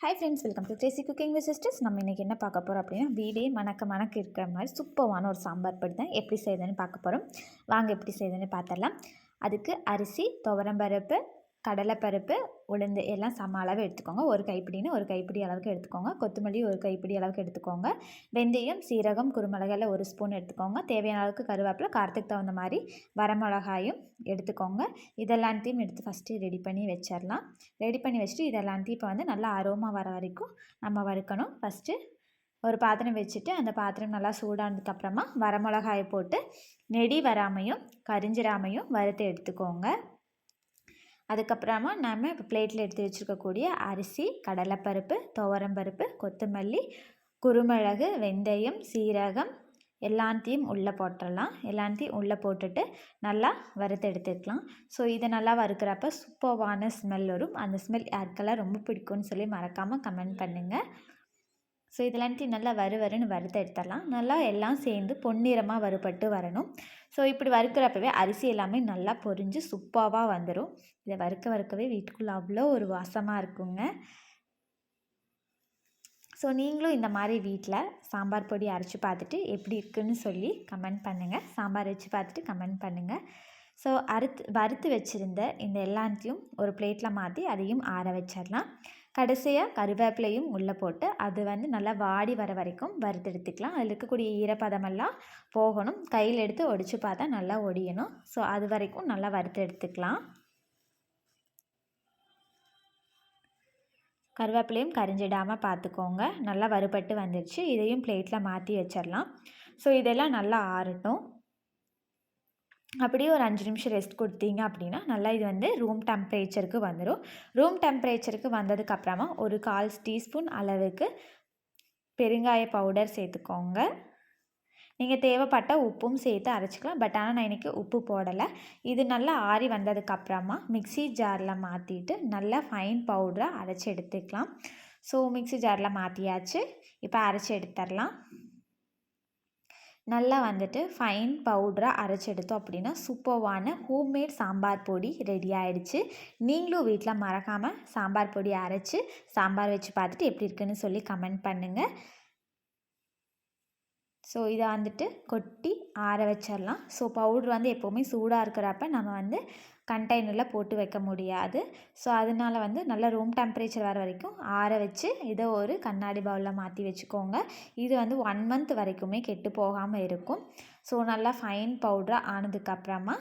Hi friends, welcome to Crazy cooking with sisters. நம்ம இன்றைக்கி என்ன பார்க்க போகிறோம் அப்படின்னா, வீடே மணக்க இருக்கிற மாதிரி சூப்பரான ஒரு சாம்பார் பொடி தான் எப்படி செய்யுதுன்னு பார்க்க போகிறோம். வாங்க எப்படி செய்யுதுன்னு பார்த்துடலாம். அதுக்கு அரிசி, துவரம்பருப்பு, கடலைப்பருப்பு, உளுந்து எல்லாம் சம அளவு எடுத்துக்கோங்க. ஒரு கைப்பிடின்னு ஒரு கைப்பிடி அளவுக்கு எடுத்துக்கோங்க. கொத்தமல்லி ஒரு கைப்பிடி அளவுக்கு எடுத்துக்கோங்க. வெந்தயம், சீரகம், குருமிளகாயில் ஒரு ஸ்பூன் எடுத்துக்கோங்க. தேவையான அளவுக்கு கருவேப்பிலை, காரத்துக்கு தகுந்த மாதிரி வரமிளகாயும் எடுத்துக்கோங்க. இதெல்லாத்தையும் எடுத்து ஃபஸ்ட்டு ரெடி பண்ணி வச்சிடலாம். ரெடி பண்ணி வச்சுட்டு இதெல்லாத்தையும் இப்போ வந்து நல்லா அரோமா வர வரைக்கும் நம்ம வறுக்கணும். ஃபஸ்ட்டு ஒரு பாத்திரம் வச்சுட்டு அந்த பாத்திரம் நல்லா சூடானதுக்கப்புறமா வரமிளகாயை போட்டு நெடி வராமையும் கரிஞ்சிராமையும் வறுத்து எடுத்துக்கோங்க. அதுக்கப்புறமா நம்ம இப்போ பிளேட்டில் எடுத்து வச்சுருக்கக்கூடிய அரிசி, கடலைப்பருப்பு, துவரம்பருப்பு, கொத்தமல்லி, குருமிளகு, வெந்தயம், சீரகம் எல்லாத்தையும் உள்ளே போட்டுடலாம். எல்லாத்தையும் உள்ளே போட்டுட்டு நல்லா வறுத்து எடுத்துக்கலாம். ஸோ இதை நல்லா வறுக்கிறப்ப சூப்பர்வான ஸ்மெல் வரும். அந்த ஸ்மெல் யாருக்கெல்லாம் ரொம்ப பிடிக்கும்னு சொல்லி மறக்காமல் கமெண்ட் பண்ணுங்கள். ஸோ இதெல்லாத்தையும் நல்லா வறுன்னு வறுத்து எடுத்துடலாம். நல்லா எல்லாம் சேர்ந்து பொன்னிறமாக வறுபட்டு வரணும். ஸோ இப்படி வறுக்கிறப்பவே அரிசி எல்லாமே நல்லா பொரிஞ்சு சூப்பராக வந்துடும். இதை வறுக்கவே வீட்டுக்குள்ளே அவ்வளோ ஒரு வாசமாக இருக்குங்க. ஸோ நீங்களும் இந்த மாதிரி வீட்டில் சாம்பார் பொடி அரைச்சி பார்த்துட்டு எப்படி இருக்குதுன்னு சொல்லி கமெண்ட் பண்ணுங்கள். சாம்பார் வச்சு பார்த்துட்டு கமெண்ட் பண்ணுங்கள். ஸோ வறுத்து வச்சுருந்த இந்த எல்லாத்தையும் ஒரு பிளேட்டில் மாற்றி அதையும் ஆற வச்சிடலாம். கடைசியாக கருவேப்பிலையும் உள்ளே போட்டு அது வந்து நல்லா வாடி வர வரைக்கும் வறுத்து எடுத்துக்கலாம். அதில் இருக்கக்கூடிய ஈரப்பதமெல்லாம் போகணும். கையில் எடுத்து ஒடிச்சு பார்த்தா நல்லா ஒடியணும். ஸோ அது வரைக்கும் நல்லா வறுத்து எடுத்துக்கலாம். கருவேப்பிலையும் கரிஞ்சிடாமல் பார்த்துக்கோங்க. நல்லா வறுபட்டு வந்துடுச்சு. இதையும் பிளேட்டில் மாற்றி வச்சிடலாம். ஸோ இதெல்லாம் நல்லா ஆறட்டும். அப்படியே ஒரு 5 நிமிஷம் ரெஸ்ட் கொடுத்தீங்க அப்படின்னா நல்லா இது வந்து ரூம் டெம்பரேச்சருக்கு வந்துடும். ரூம் டெம்பரேச்சருக்கு வந்ததுக்கப்புறமா ஒரு 1/4 டீஸ்பூன் அளவுக்கு பெருங்காய பவுடர் சேர்த்துக்கோங்க. நீங்கள் தேவைப்பட்ட உப்பும் சேர்த்து அரைச்சிக்கலாம். பட் ஆனால் நான் இன்றைக்கி உப்பு போடலை. இது நல்லா ஆறி வந்ததுக்கப்புறமா மிக்ஸி ஜாரில் மாற்றிட்டு நல்லா ஃபைன் பவுடராக அரைச்சி எடுத்துக்கலாம். ஸோ மிக்ஸி ஜாரில் மாற்றியாச்சு. இப்போ அரைச்சி எடுத்துடலாம். நல்லா வந்துட்டு ஃபைன் பவுடராக அரைச்சி எடுத்தோம் அப்படின்னா சூப்பர்வான ஹோம்மேட் சாம்பார் பொடி ரெடி ஆகிடுச்சு. நீங்களும் வீட்டில் மறக்காமல் சாம்பார் பொடி அரைச்சி சாம்பார் வச்சு பார்த்துட்டு எப்படி இருக்குன்னு சொல்லி கமெண்ட் பண்ணுங்கள். ஸோ இதை வந்துட்டு கொட்டி ஆற வச்சிடலாம். ஸோ பவுட்ரு வந்து எப்போவுமே சூடாக இருக்கிறப்ப நம்ம வந்து கண்டெய்னரில் போட்டு வைக்க முடியாது. ஸோ அதனால வந்து நல்லா ரூம் டெம்பரேச்சர் வர வரைக்கும் ஆற வச்சு இதை ஒரு கண்ணாடி பவுலில் மாற்றி வச்சுக்கோங்க. இது வந்து 1 மந்த் வரைக்குமே கெட்டு போகாமல் இருக்கும். ஸோ நல்லா ஃபைன் பவுடராக ஆனதுக்கப்புறமா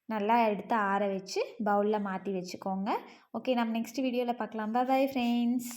நல்லா எடுத்து ஆற வச்சு பவுலில் மாற்றி வச்சுக்கோங்க. ஓகே, நம்ம நெக்ஸ்ட் வீடியோவில் பார்க்கலாம். Bye friends.